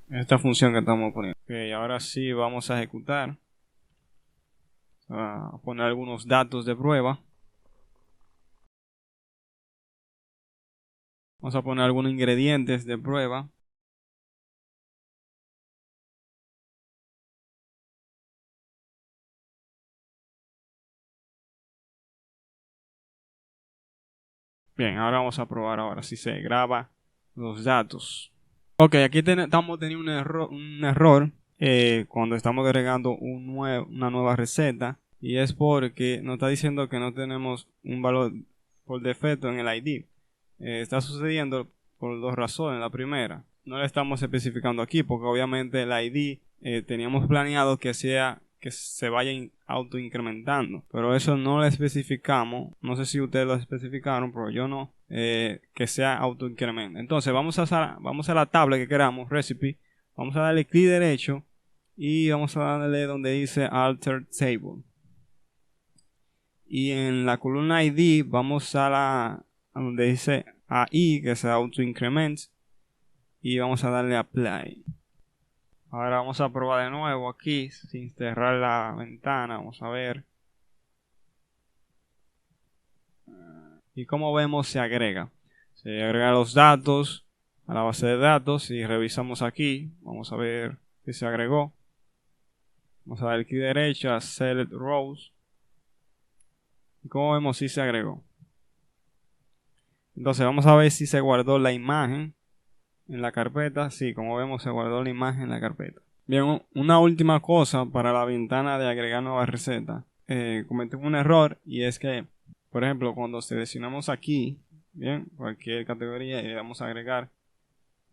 esta función que estamos poniendo. Ok, ahora sí vamos a ejecutar. A poner algunos datos de prueba. Vamos a poner algunos ingredientes de prueba. Bien, ahora vamos a probar ahora si se graba los datos. Ok, aquí estamos teniendo un error cuando estamos agregando una nueva receta, y es porque nos está diciendo que no tenemos un valor por defecto en el ID. Está sucediendo por dos razones. La primera, no le estamos especificando aquí porque obviamente el ID teníamos planeado que se vaya auto incrementando, pero eso no lo especificamos. No sé si ustedes lo especificaron, pero yo no, que sea auto incremento. Entonces vamos a la tabla que queramos, recipe. Vamos a darle clic derecho y vamos a darle donde dice alter table, y en la columna ID vamos a donde dice AI, que es auto increment, y vamos a darle apply. Ahora vamos a probar de nuevo aquí sin cerrar la ventana. Vamos a ver. Y como vemos se agrega. Se agrega los datos a la base de datos y revisamos aquí. Vamos a ver si se agregó. Vamos a dar clic derecho a Select Rows. Y como vemos si se agregó. Entonces vamos a ver si se guardó la imagen en la carpeta. Sí, como vemos se guardó la imagen en la carpeta. Bien, una última cosa para la ventana de agregar nueva receta. Cometí un error, y es que, por ejemplo, cuando seleccionamos aquí, bien, cualquier categoría y le damos a agregar,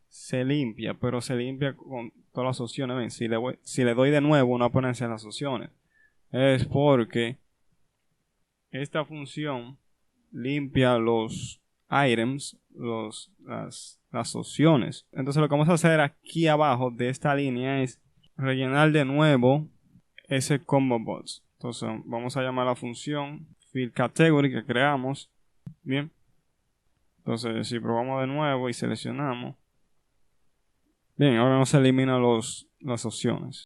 se limpia, pero se limpia con todas las opciones. Ven, si le doy de nuevo no aparecen las opciones. Es porque esta función limpia los items, las opciones. Entonces lo que vamos a hacer aquí abajo de esta línea es rellenar de nuevo ese combo box. Entonces vamos a llamar la función field category que creamos. Bien, entonces si probamos de nuevo y seleccionamos, bien, ahora nos elimina las opciones.